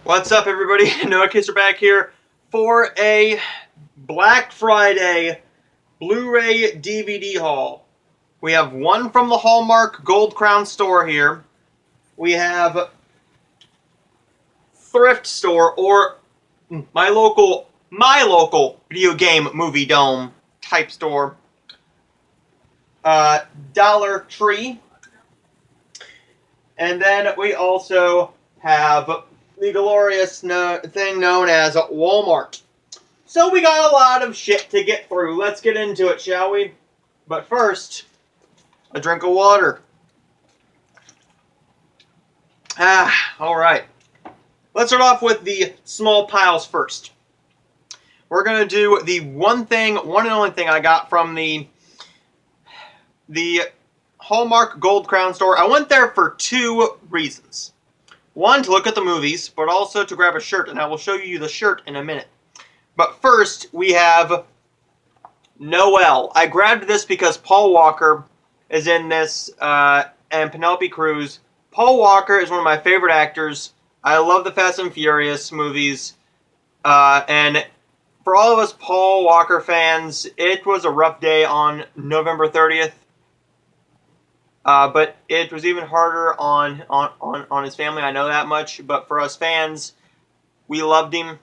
What's up, everybody? Noah Kisser back here for a Black Friday Blu-ray DVD haul. We have one from the Hallmark Gold Crown store here. We have thrift store or my local video game movie dome type store. Dollar Tree. And then we also have the glorious thing known as Walmart. So we got a lot of shit to get through. Let's get into it, shall we? But first, a drink of water. Alright. Let's start off with the small piles first. We're going to do the one and only thing I got from the Hallmark Gold Crown store. I went there for two reasons. One, to look at the movies, but also to grab a shirt, and I will show you the shirt in a minute. But first, we have Noelle. I grabbed this because Paul Walker is in this, and Penelope Cruz. Paul Walker is one of my favorite actors. I love the Fast and Furious movies, and for all of us Paul Walker fans, it was a rough day on November 30th. But it was even harder on his family, I know that much. But for us fans, we loved him.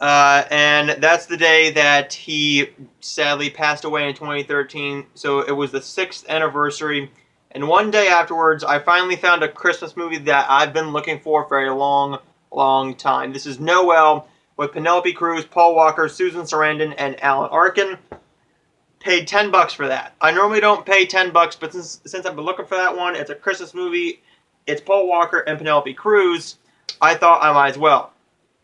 And that's the day that he sadly passed away in 2013. So it was the 6th anniversary. And one day afterwards, I finally found a Christmas movie that I've been looking for a long time. This is Noelle with Penelope Cruz, Paul Walker, Susan Sarandon, and Alan Arkin. Paid $10 for that. I normally don't pay $10, but since I've been looking for that one, it's a Christmas movie, it's Paul Walker and Penelope Cruz, I thought I might as well.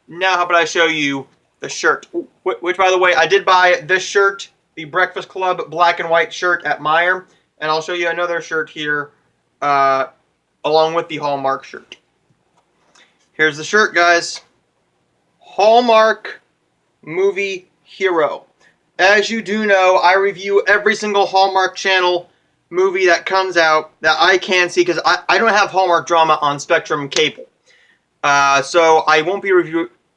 Now how about I show you the shirt, which, by the way, I did buy this shirt, the Breakfast Club black and white shirt at Meijer, and I'll show you another shirt here, along with the Hallmark shirt. Here's the shirt, guys. Hallmark Movie Hero. As you do know, I review every single Hallmark Channel movie that comes out that I can see, because I don't have Hallmark drama on Spectrum Cable. So I won't be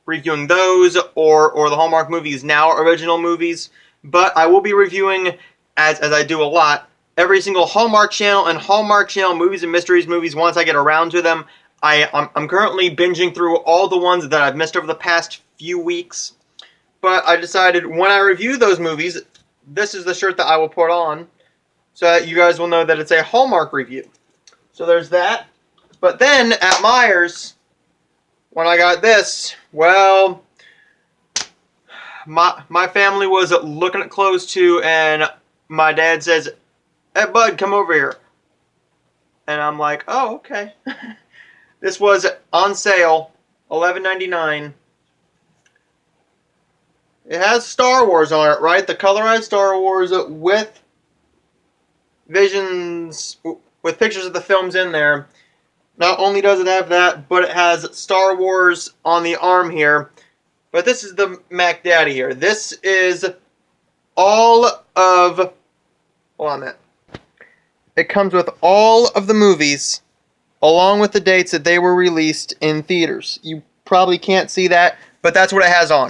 reviewing those or the Hallmark Movies Now original movies, but I will be reviewing, as I do a lot, every single Hallmark Channel and Hallmark Channel movies and mysteries movies once I get around to them. I'm currently binging through all the ones that I've missed over the past few weeks. But I decided when I review those movies, this is the shirt that I will put on, so that you guys will know that it's a Hallmark review. So there's that. But then, at Meijer's, when I got this, well, my family was looking at clothes too, and my dad says, "Hey, bud, come over here." And I'm like, oh, okay. This was on sale, $11.99. It has Star Wars on it, right? The colorized Star Wars with visions, with pictures of the films in there. Not only does it have that, but it has Star Wars on the arm here. But this is the Mac Daddy here. This is all of... Hold on a minute. It comes with all of the movies, along with the dates that they were released in theaters. You probably can't see that, but that's what it has on.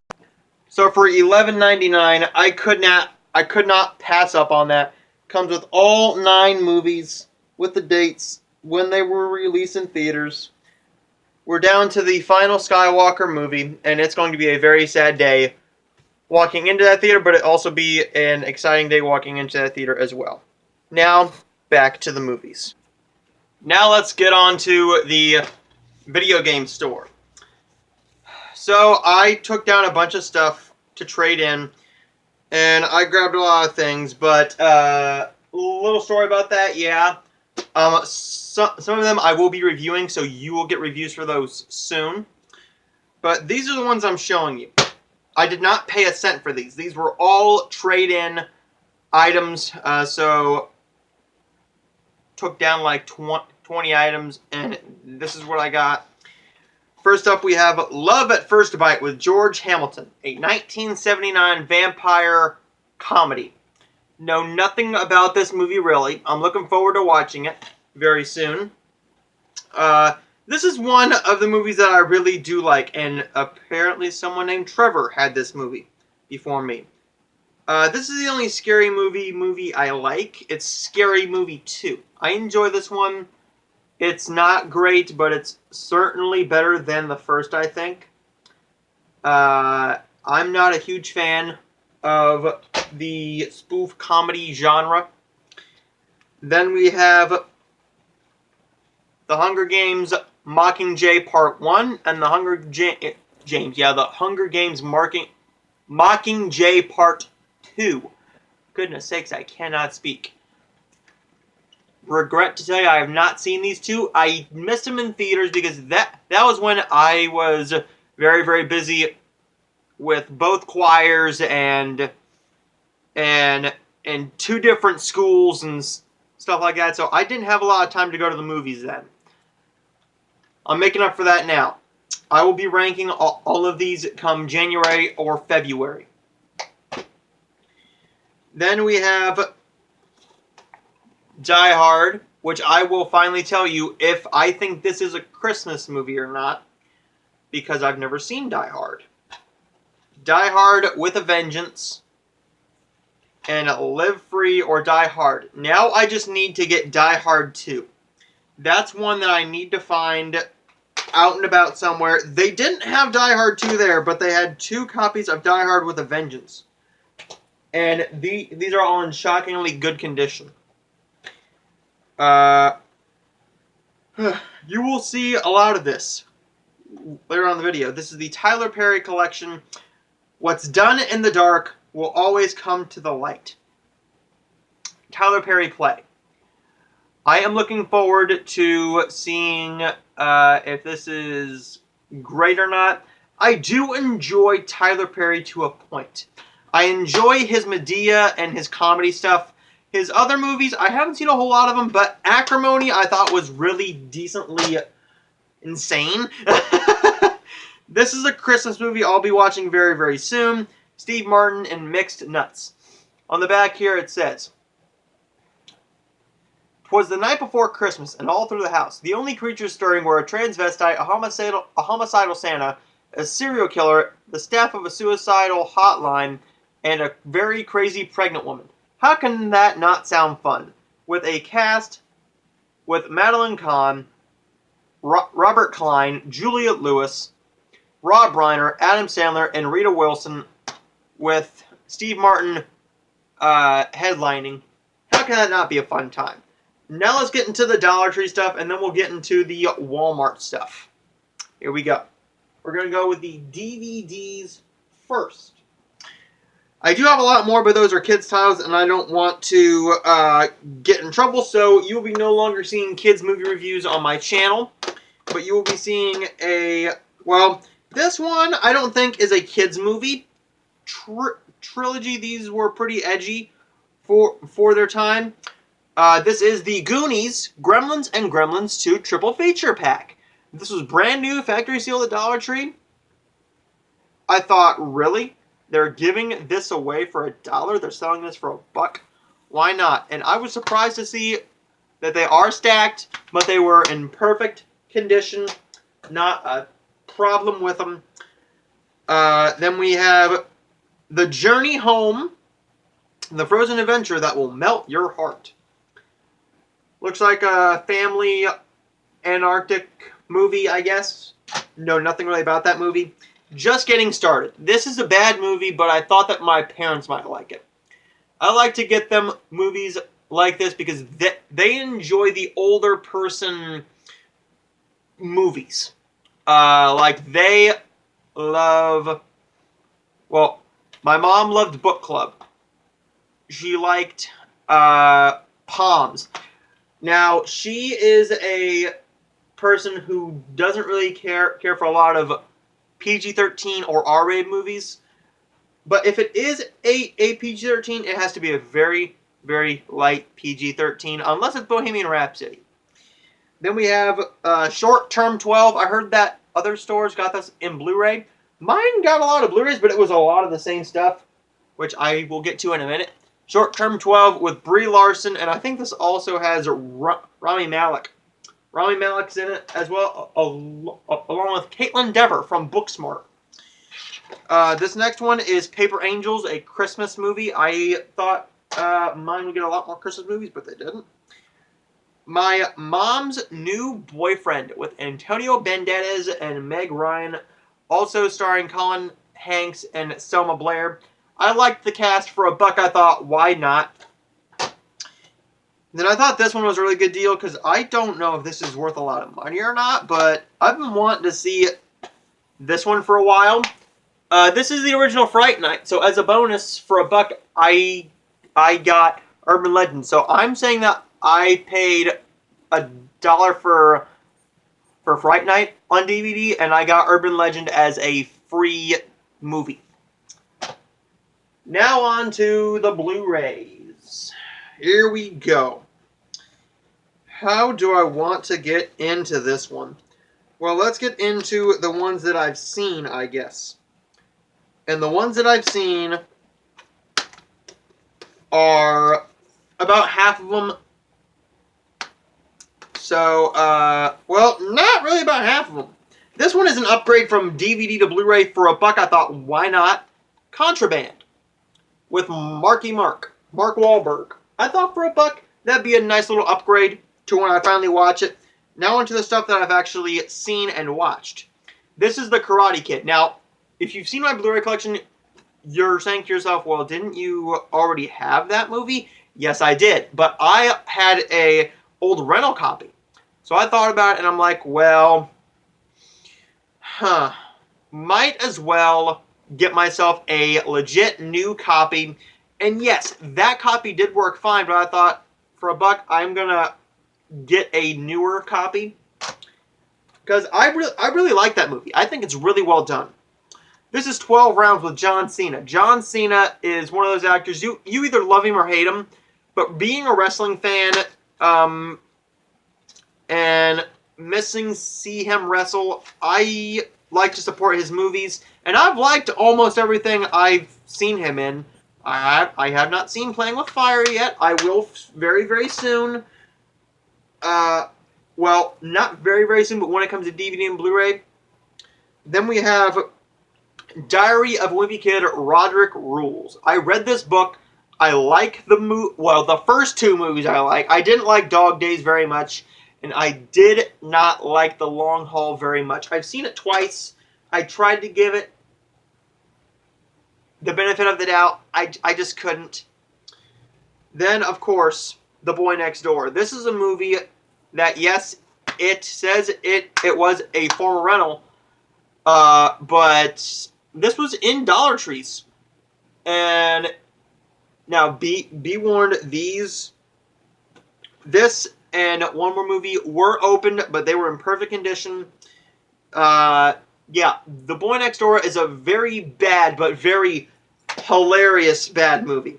So for $11.99, I could not pass up on that. Comes with all 9 movies with the dates when they were released in theaters. We're down to the final Skywalker movie, and it's going to be a very sad day walking into that theater, but it'll also be an exciting day walking into that theater as well. Now, back to the movies. Now let's get on to the video game store. So I took down a bunch of stuff to trade in, and I grabbed a lot of things, but a little story about that, yeah. Some of them I will be reviewing, so you will get reviews for those soon. But these are the ones I'm showing you. I did not pay a cent for these. These were all trade-in items, so took down like 20 items, and this is what I got. First up, we have Love at First Bite with George Hamilton, a 1979 vampire comedy. Know nothing about this movie, really. I'm looking forward to watching it very soon. This is one of the movies that I really do like, and apparently someone named Trevor had this movie before me. This is the only scary movie I like. It's Scary Movie 2. I enjoy this one. It's not great, but it's certainly better than the first, I think. I'm not a huge fan of the spoof comedy genre. Then we have The Hunger Games Mockingjay Part 1 and The Hunger Games Mockingjay Part 2. Goodness sakes, I cannot speak. Regret to tell you, I have not seen these two. I missed them in theaters because that was when I was very, very busy with both choirs and two different schools and stuff like that. So I didn't have a lot of time to go to the movies then. I'm making up for that now. I will be ranking all of these come January or February. Then we have Die Hard, which I will finally tell you if I think this is a Christmas movie or not, because I've never seen Die Hard. Die Hard with a Vengeance, and Live Free or Die Hard. Now I just need to get Die Hard 2. That's one that I need to find out and about somewhere. They didn't have Die Hard 2 there, but they had 2 copies of Die Hard with a Vengeance. And these are all in shockingly good condition. You will see a lot of this later on in the video. This is the Tyler Perry collection. What's done in the dark will always come to the light. Tyler Perry play. I am looking forward to seeing if this is great or not. I do enjoy Tyler Perry to a point. I enjoy his Medea and his comedy stuff. His other movies, I haven't seen a whole lot of them, but Acrimony I thought was really decently insane. This is a Christmas movie I'll be watching very, very soon. Steve Martin and Mixed Nuts. On the back here it says, "'Twas the night before Christmas, and all through the house, the only creatures stirring were a transvestite, a homicidal Santa, a serial killer, the staff of a suicidal hotline, and a very crazy pregnant woman. How can that not sound fun? With a cast with Madeline Kahn, Robert Klein, Julia Lewis, Rob Reiner, Adam Sandler, and Rita Wilson, with Steve Martin headlining. How can that not be a fun time?" Now let's get into the Dollar Tree stuff, and then we'll get into the Walmart stuff. Here we go. We're going to go with the DVDs first. I do have a lot more, but those are kids' titles, and I don't want to get in trouble, so you will be no longer seeing kids' movie reviews on my channel, but you will be seeing well, this one I don't think is a kids' movie. Trilogy, these were pretty edgy for their time. This is the Goonies, Gremlins, and Gremlins 2 triple feature pack. This was brand new, factory sealed at Dollar Tree. I thought, really? They're giving this away for $1? They're selling this for $1? Why not? And I was surprised to see that they are stacked, but they were in perfect condition. Not a problem with them. Then we have The Journey Home, the Frozen Adventure that will melt your heart. Looks like a family Antarctic movie, I guess. Know nothing really about that movie. Just getting started. This is a bad movie, but I thought that my parents might like it. I like to get them movies like this because they enjoy the older person movies. Like they love... Well, my mom loved Book Club. She liked Palms. Now, she is a person who doesn't really care for a lot of PG-13 or R-rated movies. But if it is a PG-13, it has to be a very, very light PG-13, unless it's Bohemian Rhapsody. Then we have Short Term 12. I heard that other stores got this in Blu-ray. Mine got a lot of Blu-rays, but it was a lot of the same stuff, which I will get to in a minute. Short Term 12 with Brie Larson, and I think this also has Rami Malek Rami Malek's in it as well, along with Caitlin Dever from Booksmart. This next one is Paper Angels, a Christmas movie. I thought mine would get a lot more Christmas movies, but they didn't. My Mom's New Boyfriend with Antonio Banderas and Meg Ryan, also starring Colin Hanks and Selma Blair. I liked the cast. For a buck, I thought, why not? Then I thought this one was a really good deal because I don't know if this is worth a lot of money or not, but I've been wanting to see this one for a while. This is the original Fright Night, so as a bonus, for a buck, I got Urban Legend. So I'm saying that I paid $1 for Fright Night on DVD, and I got Urban Legend as a free movie. Now on to the Blu-rays. Here we go. How do I want to get into this one? Well, let's get into the ones that I've seen, I guess. And the ones that I've seen are about half of them. So, well, not really about half of them. This one is an upgrade from DVD to Blu-ray. For a buck, I thought, why not? Contraband with Mark Wahlberg. I thought for a buck, that'd be a nice little upgrade to when I finally watch it. Now into the stuff that I've actually seen and watched. This is The Karate Kid. Now, if you've seen my Blu-ray collection, you're saying to yourself, well, didn't you already have that movie? Yes, I did. But I had a old rental copy. So I thought about it, and I'm like, well, might as well get myself a legit new copy. And yes, that copy did work fine, but I thought, for a buck, I'm going to get a newer copy. Because I really like that movie. I think it's really well done. This is 12 Rounds with John Cena. John Cena is one of those actors, you either love him or hate him, but being a wrestling fan, and see him wrestle, I like to support his movies, and I've liked almost everything I've seen him in. I have not seen Playing with Fire yet. I will very, very soon. Well, not very, very soon, but when it comes to DVD and Blu-ray. Then we have Diary of a Wimpy Kid, Roderick Rules. I read this book. I like the first two movies I like. I didn't like Dog Days very much, and I did not like The Long Haul very much. I've seen it twice. I tried to give it the benefit of the doubt. I just couldn't. Then, of course, The Boy Next Door. This is a movie that, yes, it says it was a former rental, but this was in Dollar Trees. And now, be warned, this and one more movie were opened, but they were in perfect condition. Yeah, The Boy Next Door is a very bad, but very hilarious bad movie.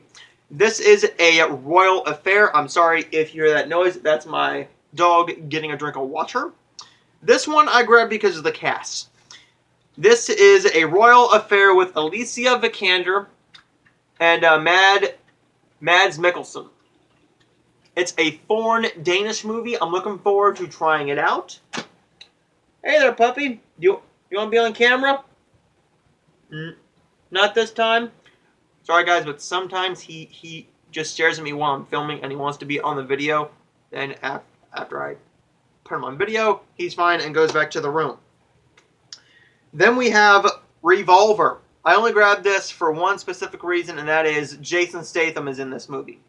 This is a royal affair. I'm sorry if you hear that noise. That's my dog getting a drink of water. This one I grabbed because of the cast. This is a royal affair with Alicia Vikander and Mads Mikkelsen. It's a foreign Danish movie. I'm looking forward to trying it out. Hey there, puppy. You want to be on camera? Not this time. Sorry, guys, but sometimes he just stares at me while I'm filming and he wants to be on the video. Then after I put him on video, he's fine and goes back to the room. Then we have Revolver. I only grabbed this for one specific reason, and that is Jason Statham is in this movie.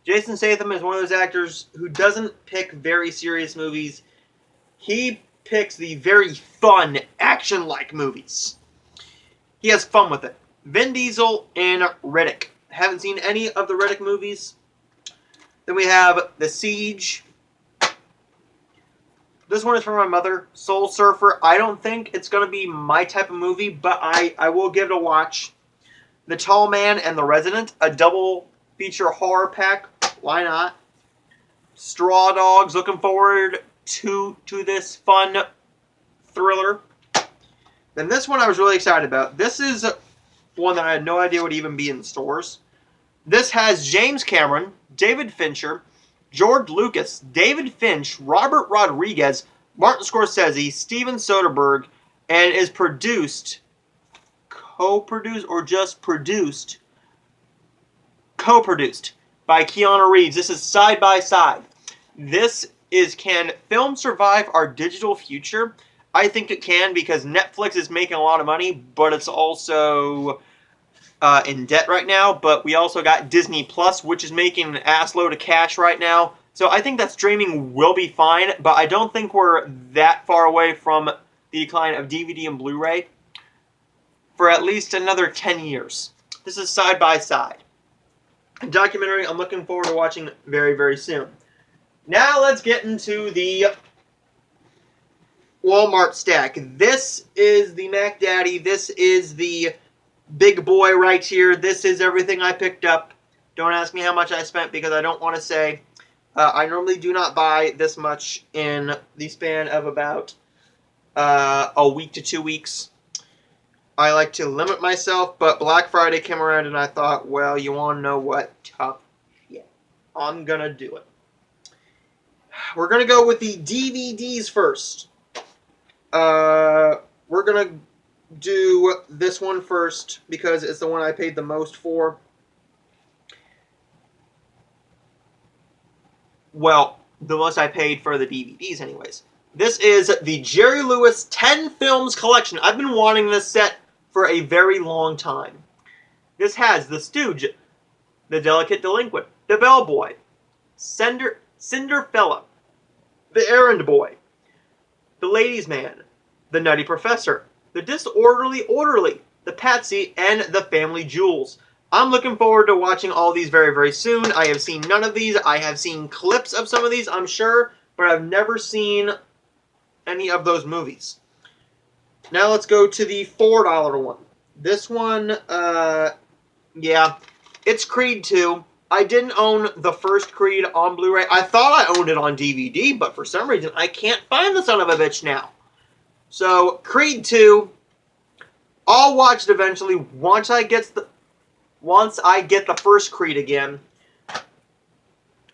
Jason Statham is one of those actors who doesn't pick very serious movies. He picks the very fun, action-like movies. He has fun with it. Vin Diesel and Riddick. Haven't seen any of the Riddick movies. Then we have The Siege. This one is from my mother, Soul Surfer. I don't think it's going to be my type of movie, but I will give it a watch. The Tall Man and the Resident, a double feature horror pack. Why not? Straw Dogs, looking forward to this fun thriller. Then this one I was really excited about. This is one that I had no idea would even be in stores. This has James Cameron, David Fincher, George Lucas, David Finch, Robert Rodriguez, Martin Scorsese, Steven Soderbergh, and is produced, co-produced, or just produced, co-produced by Keanu Reeves. This is Side by Side. This is Can Film Survive Our Digital Future? I think it can, because Netflix is making a lot of money, but it's also in debt right now. But we also got Disney Plus, which is making an assload of cash right now. So I think that streaming will be fine, but I don't think we're that far away from the decline of DVD and Blu-ray for at least another 10 years. This is Side by Side, a documentary I'm looking forward to watching very, very soon. Now let's get into the Walmart stack. This is the Mac Daddy. This is the big boy right here. This is everything I picked up. Don't ask me how much I spent, because I don't want to say. I normally do not buy this much in the span of about a week to 2 weeks. I like to limit myself, but Black Friday came around and I thought, well, you want to know what? Tough shit. I'm going to do it. We're going to go with the DVDs first. We're going to do this one first because it's the one I paid the most for. Well, the most I paid for the DVDs anyways. This is the Jerry Lewis 10 Films Collection. I've been wanting this set for a very long time. This has The Stooge, The Delicate Delinquent, The Bellboy, Cinderfella, The Errand Boy, The Ladies' Man, The Nutty Professor, The Disorderly Orderly, The Patsy, and The Family Jewels. I'm looking forward to watching all these very, very soon. I have seen none of these. I have seen clips of some of these, I'm sure, but I've never seen any of those movies. Now let's go to the $4 one. This one, yeah, it's Creed 2. I didn't own the first Creed on Blu-ray. I thought I owned it on DVD, but for some reason I can't find the son of a bitch now. So, Creed 2, I'll watch it eventually once I get the first Creed again.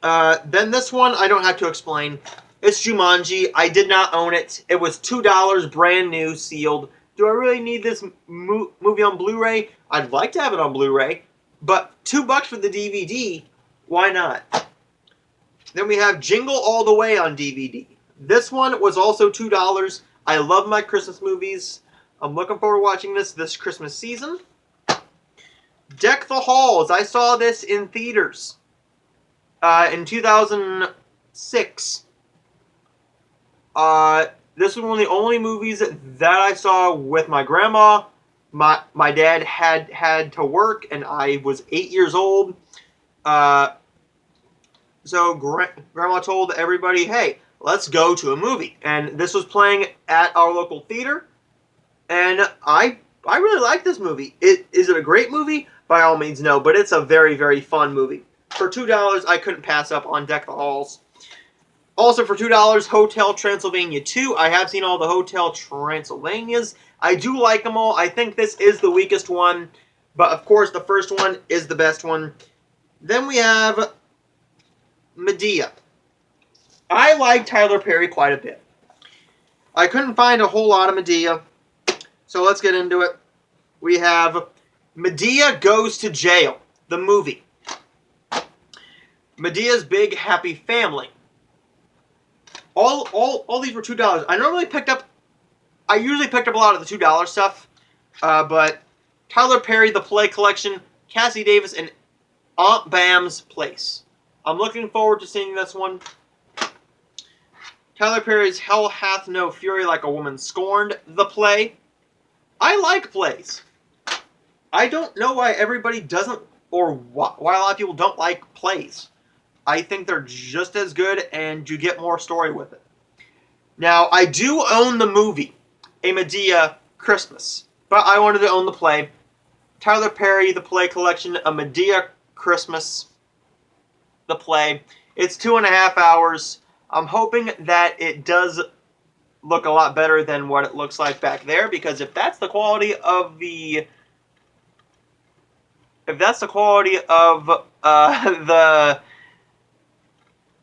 Then this one, I don't have to explain. It's Jumanji. I did not own it. It was $2, brand new, sealed. Do I really need this movie on Blu-ray? I'd like to have it on Blu-ray, but $2 for the DVD, why not? Then we have Jingle All the Way on DVD. This one was also $2. I love my Christmas movies. I'm looking forward to watching this Christmas season. Deck the Halls. I saw this in theaters in 2006. This was one of the only movies that I saw with my grandma. My dad had to work, and I was 8 years old. So grandma told everybody, hey, let's go to a movie. And this was playing at our local theater. And I really like this movie. Is it a great movie? By all means, no. But it's a very, very fun movie. For $2, I couldn't pass up on Deck the Halls. Also for $2, Hotel Transylvania 2. I have seen all the Hotel Transylvanias. I do like them all. I think this is the weakest one. But of course, the first one is the best one. Then we have Medea. I like Tyler Perry quite a bit. I couldn't find a whole lot of Medea. So let's get into it. We have Medea Goes to Jail, the movie. Medea's Big Happy Family. All these were $2. I usually picked up a lot of the $2 stuff, but Tyler Perry, The Play Collection, Cassie Davis, and Aunt Bam's Place. I'm looking forward to seeing this one. Tyler Perry's Hell Hath No Fury Like a Woman Scorned, the play. I like plays. I don't know why everybody doesn't, or why a lot of people don't like plays. I think they're just as good, and you get more story with it. Now, I do own the movie, A Medea Christmas, but I wanted to own the play. Tyler Perry, The Play Collection, A Medea Christmas, the play. It's 2.5 hours. I'm hoping that it does look a lot better than what it looks like back there, because if that's the quality of the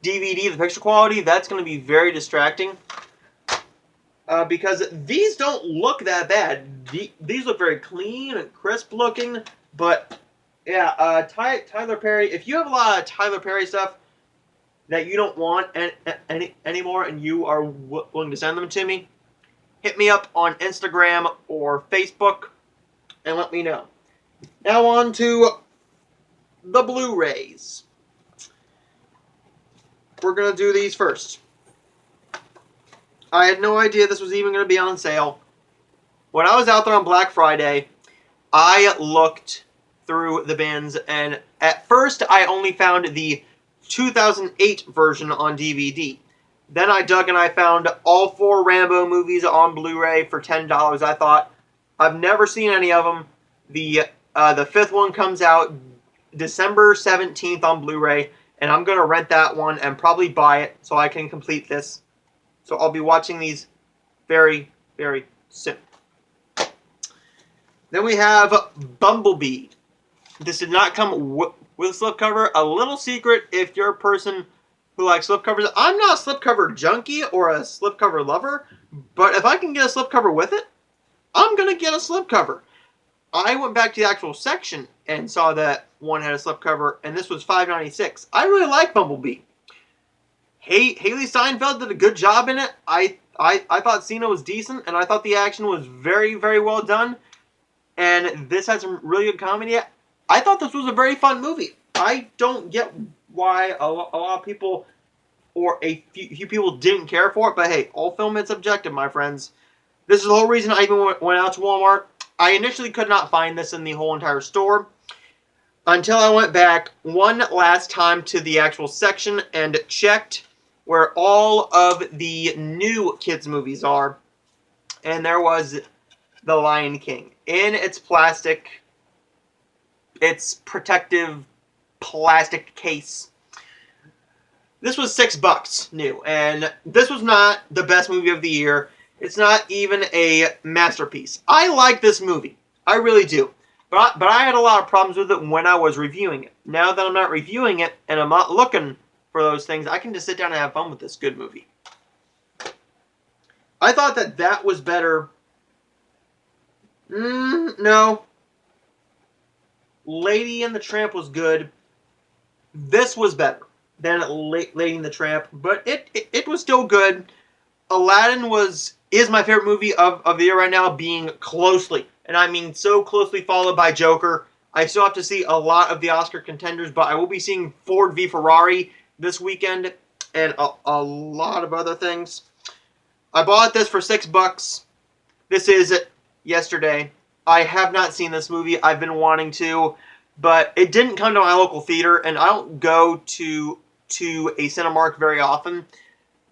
DVD, the picture quality, that's going to be very distracting. Because these don't look that bad. These look very clean and crisp looking. But, yeah, Tyler Perry, if you have a lot of Tyler Perry stuff that you don't want anymore and you are willing to send them to me, hit me up on Instagram or Facebook and let me know. Now on to the Blu-rays. We're going to do these first. I had no idea this was even going to be on sale. When I was out there on Black Friday, I looked through the bins, and at first I only found the 2008 version on DVD. Then I dug and I found all 4 Rambo movies on Blu-ray for $10. I thought, I've never seen any of them. The 5th one comes out December 17th on Blu-ray, and I'm going to rent that one and probably buy it so I can complete this. So I'll be watching these very, very soon. Then we have Bumblebee. This did not come with a slipcover. A little secret if you're a person who likes slipcovers. I'm not a slipcover junkie or a slipcover lover, but if I can get a slipcover with it, I'm going to get a slipcover. I went back to the actual section and saw that one had a slipcover, and this was $5.96. I really like Bumblebee. Haley Steinfeld did a good job in it. I thought Cena was decent, and I thought the action was very, very well done. And this had some really good comedy. I thought this was a very fun movie. I don't get why a lot of people, or a few people, didn't care for it. But hey, all film is subjective, my friends. This is the whole reason I even went out to Walmart. I initially could not find this in the whole entire store until I went back one last time to the actual section and checked where all of the new kids movies are, and there was The Lion King in its protective plastic case. This was $6 new, and this was not the best movie of the year. It's not even a masterpiece. I like this movie. I really do. But I had a lot of problems with it when I was reviewing it. Now that I'm not reviewing it, and I'm not looking for those things, I can just sit down and have fun with this good movie. I thought that was better. No. Lady and the Tramp was good. This was better than Lady and the Tramp, but it was still good. Aladdin is my favorite movie of the year right now, being closely, and I mean so closely followed by Joker. I still have to see a lot of the Oscar contenders, but I will be seeing Ford v Ferrari this weekend and a lot of other things. I bought this for $6. This is yesterday. I have not seen this movie. I've been wanting to, but it didn't come to my local theater, and I don't go to a Cinemark very often.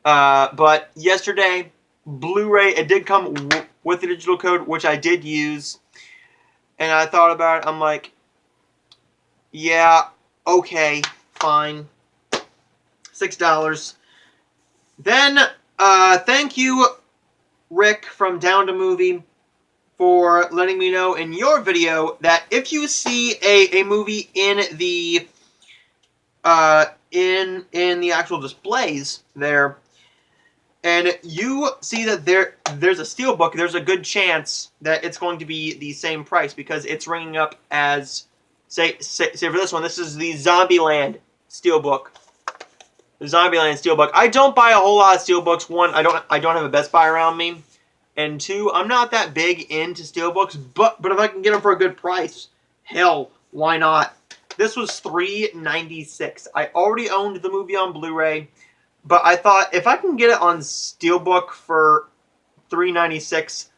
But yesterday, Blu-ray, it did come with the digital code, which I did use. And I thought about it. I'm like, yeah, okay, fine. $6. Then, thank you, Rick from Down to Movie, for letting me know in your video that if you see a movie in the in the actual displays there, and you see that there's a steelbook, there's a good chance that it's going to be the same price because it's ringing up as, say for this one, this is the Zombieland steelbook. The Zombieland steelbook. I don't buy a whole lot of steelbooks. One, I don't have a Best Buy around me, and two, I'm not that big into steelbooks. But if I can get them for a good price, hell, why not? This was $3.96. I already owned the movie on Blu-ray, but I thought if I can get it on steelbook for $3.96,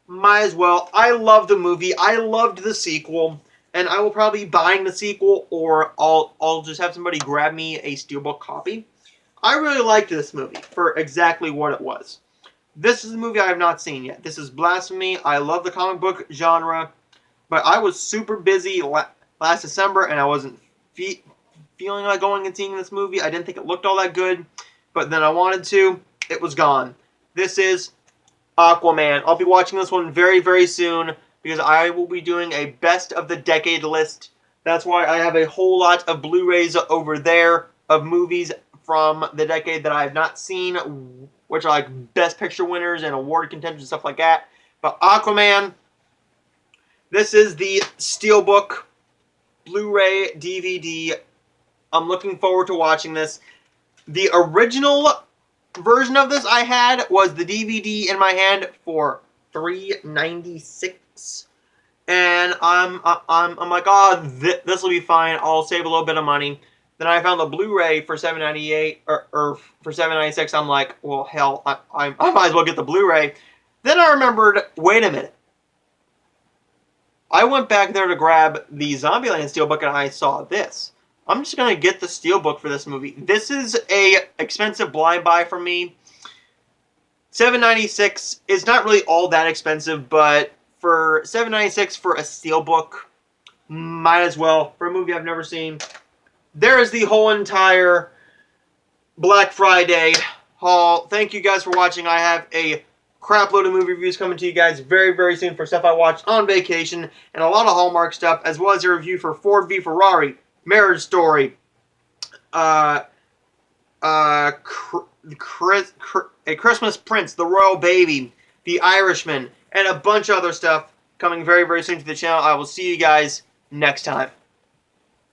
might as well. I love the movie. I loved the sequel, and I will probably be buying the sequel, or I'll just have somebody grab me a steelbook copy. I really liked this movie for exactly what it was. This is a movie I have not seen yet. This is Blasphemy. I love the comic book genre, but I was super busy last December, and I wasn't feeling like going and seeing this movie. I didn't think it looked all that good, but then I wanted to. It was gone. This is Aquaman. I'll be watching this one very, very soon because I will be doing a best of the decade list. That's why I have a whole lot of Blu-rays over there of movies from the decade that I have not seen, which are like Best Picture winners and award contenders and stuff like that. But Aquaman, this is the Steelbook Blu-ray DVD. I'm looking forward to watching this. The original version of this I had was the DVD in my hand for $3.96, and I'm like, oh, this will be fine. I'll save a little bit of money. Then I found the Blu-ray for $7.98 or for $7.96. I'm like, well, hell, I might as well get the Blu-ray. Then I remembered, wait a minute. I went back there to grab the Zombieland Steelbook, and I saw this. I'm just going to get the Steelbook for this movie. This is a expensive blind buy for me. $7.96 is not really all that expensive, but for $7.96 for a Steelbook, might as well. For a movie I've never seen. There is the whole entire Black Friday haul. Thank you guys for watching. I have a crap load of movie reviews coming to you guys very, very soon for stuff I watched on vacation and a lot of Hallmark stuff, as well as a review for Ford v Ferrari, Marriage Story, A Christmas Prince, The Royal Baby, The Irishman, and a bunch of other stuff coming very, very soon to the channel. I will see you guys next time.